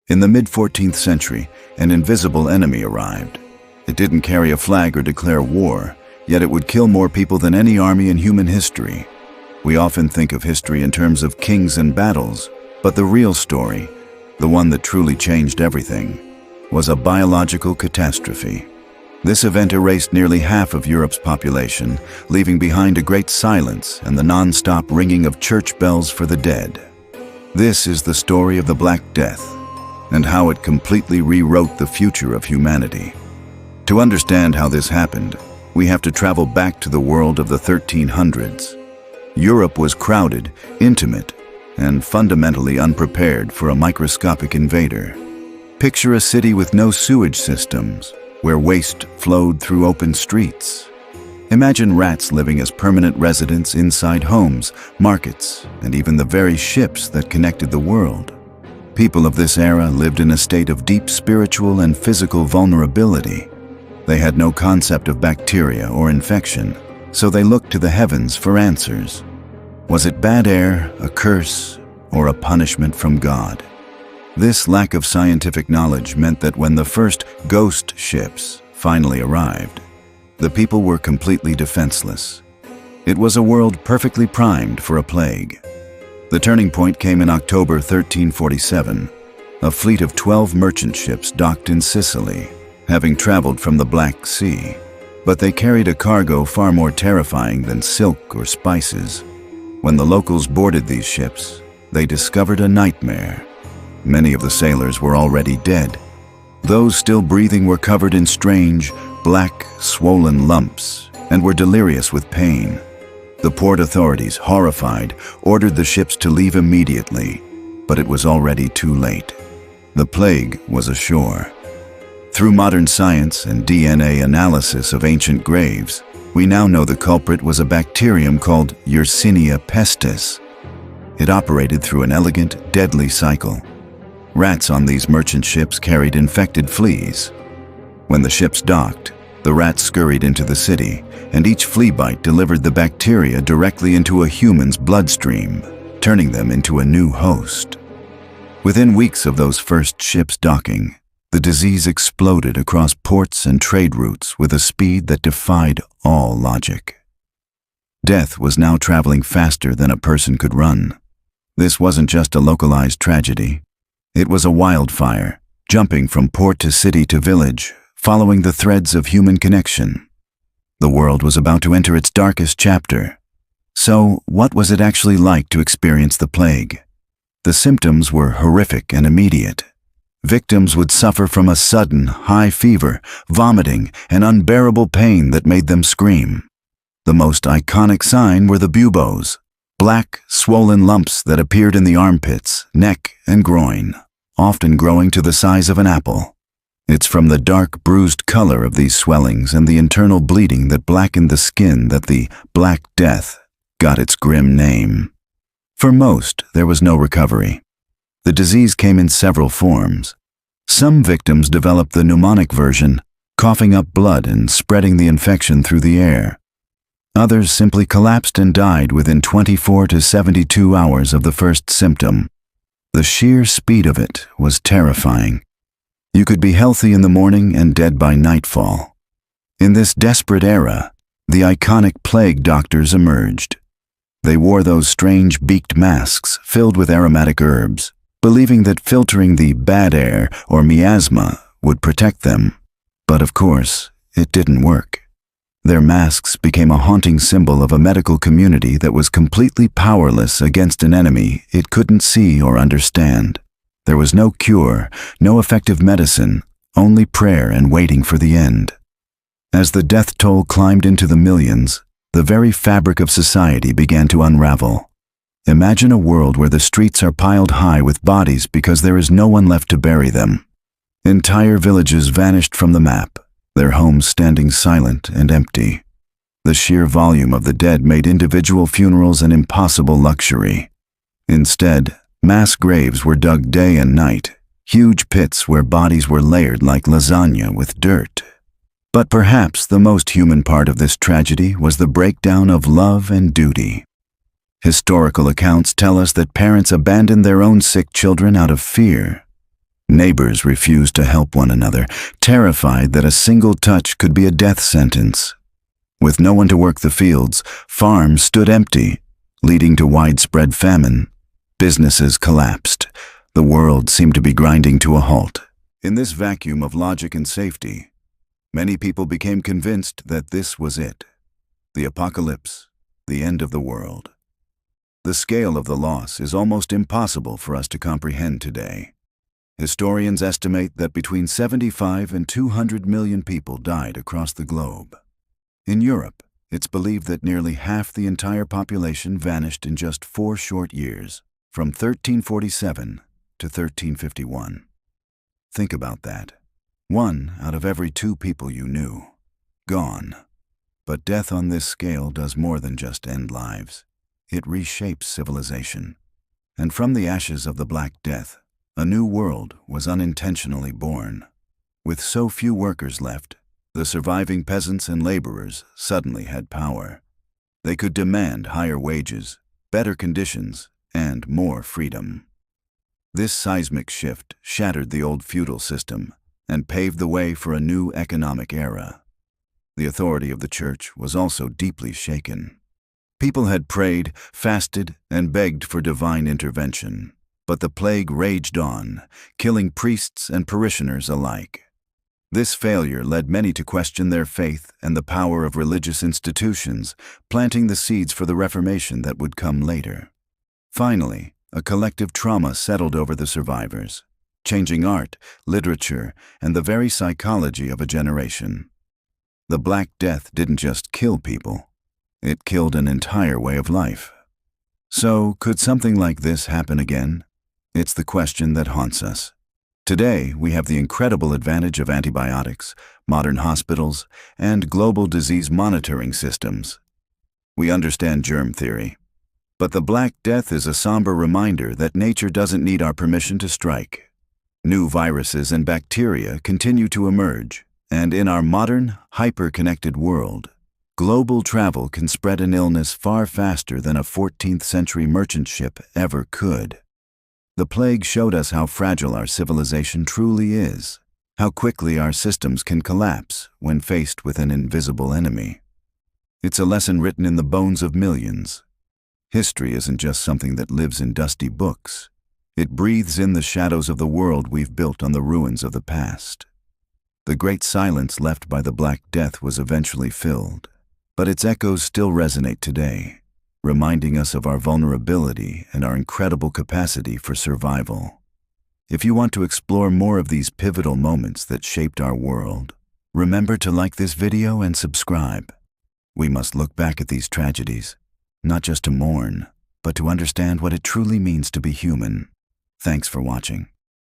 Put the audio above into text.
In the mid-14th century, an invisible enemy arrived. It didn't carry a flag or declare war, yet it would kill more people than any army in human history. We often think of history in terms of kings and battles, but the real story, the one that truly changed everything, was a biological catastrophe. This event erased nearly half of Europe's population, leaving behind a great silence and the non-stop ringing of church bells for the dead. This is the story of the Black Death, and how it completely rewrote the future of humanity. To understand how this happened, we have to travel back to the world of the 1300s. Europe was crowded, intimate, and fundamentally unprepared for a microscopic invader. Picture a city with no sewage systems, where waste flowed through open streets. Imagine rats living as permanent residents inside homes, markets, and even the very ships that connected the world. People of this era lived in a state of deep spiritual and physical vulnerability. They had no concept of bacteria or infection, so they looked to the heavens for answers. Was it bad air, a curse, or a punishment from God? This lack of scientific knowledge meant that when the first ghost ships finally arrived, the people were completely defenseless. It was a world perfectly primed for a plague. The turning point came in October 1347. A fleet of 12 merchant ships docked in Sicily, having traveled from the Black Sea. But they carried a cargo far more terrifying than silk or spices. When the locals boarded these ships, they discovered a nightmare. Many of the sailors were already dead. Those still breathing were covered in strange, black, swollen lumps and were delirious with pain. The port authorities, horrified, ordered the ships to leave immediately, but it was already too late. The plague was ashore. Through modern science and DNA analysis of ancient graves, we now know the culprit was a bacterium called Yersinia pestis. It operated through an elegant, deadly cycle. Rats on these merchant ships carried infected fleas. When the ships docked, the rats scurried into the city, and each flea bite delivered the bacteria directly into a human's bloodstream, turning them into a new host. Within weeks of those first ships docking, the disease exploded across ports and trade routes with a speed that defied all logic. Death was now traveling faster than a person could run. This wasn't just a localized tragedy. It was a wildfire, jumping from port to city to village, following the threads of human connection. The world was about to enter its darkest chapter. So, what was it actually like to experience the plague? The symptoms were horrific and immediate. Victims would suffer from a sudden, high fever, vomiting, and unbearable pain that made them scream. The most iconic sign were the buboes, black, swollen lumps that appeared in the armpits, neck, and groin, often growing to the size of an apple. It's from the dark, bruised color of these swellings and the internal bleeding that blackened the skin that the Black Death got its grim name. For most, there was no recovery. The disease came in several forms. Some victims developed the pneumonic version, coughing up blood and spreading the infection through the air. Others simply collapsed and died within 24 to 72 hours of the first symptom. The sheer speed of it was terrifying. You could be healthy in the morning and dead by nightfall. In this desperate era, the iconic plague doctors emerged. They wore those strange beaked masks filled with aromatic herbs, believing that filtering the bad air or miasma would protect them. But of course, it didn't work. Their masks became a haunting symbol of a medical community that was completely powerless against an enemy it couldn't see or understand. There was no cure, no effective medicine, only prayer and waiting for the end. As the death toll climbed into the millions, the very fabric of society began to unravel. Imagine a world where the streets are piled high with bodies because there is no one left to bury them. Entire villages vanished from the map, their homes standing silent and empty. The sheer volume of the dead made individual funerals an impossible luxury. Instead, mass graves were dug day and night, huge pits where bodies were layered like lasagna with dirt. But perhaps the most human part of this tragedy was the breakdown of love and duty. Historical accounts tell us that parents abandoned their own sick children out of fear. Neighbors refused to help one another, terrified that a single touch could be a death sentence. With no one to work the fields, farms stood empty, leading to widespread famine. Businesses collapsed. The world seemed to be grinding to a halt. In this vacuum of logic and safety, many people became convinced that this was it. The apocalypse, the end of the world. The scale of the loss is almost impossible for us to comprehend today. Historians estimate that between 75 and 200 million people died across the globe. In Europe, it's believed that nearly half the entire population vanished in just 4 short years, from 1347 to 1351. Think about that. 1 out of every 2 people you knew, gone. But death on this scale does more than just end lives. It reshapes civilization. And from the ashes of the Black Death, a new world was unintentionally born. With so few workers left, the surviving peasants and laborers suddenly had power. They could demand higher wages, better conditions, and more freedom. This seismic shift shattered the old feudal system and paved the way for a new economic era. The authority of the church was also deeply shaken. People had prayed, fasted, and begged for divine intervention, but the plague raged on, killing priests and parishioners alike. This failure led many to question their faith and the power of religious institutions, planting the seeds for the Reformation that would come later. Finally, a collective trauma settled over the survivors, changing art, literature, and the very psychology of a generation. The Black Death didn't just kill people, it killed an entire way of life. So, could something like this happen again? It's the question that haunts us. Today, we have the incredible advantage of antibiotics, modern hospitals, and global disease monitoring systems. We understand germ theory. But the Black Death is a somber reminder that nature doesn't need our permission to strike. New viruses and bacteria continue to emerge, and in our modern, hyper-connected world, global travel can spread an illness far faster than a 14th century merchant ship ever could. The plague showed us how fragile our civilization truly is, how quickly our systems can collapse when faced with an invisible enemy. It's a lesson written in the bones of millions. History isn't just something that lives in dusty books. It breathes in the shadows of the world we've built on the ruins of the past. The great silence left by the Black Death was eventually filled, but its echoes still resonate today, reminding us of our vulnerability and our incredible capacity for survival. If you want to explore more of these pivotal moments that shaped our world, remember to like this video and subscribe. We must look back at these tragedies, not just to mourn, but to understand what it truly means to be human. Thanks for watching.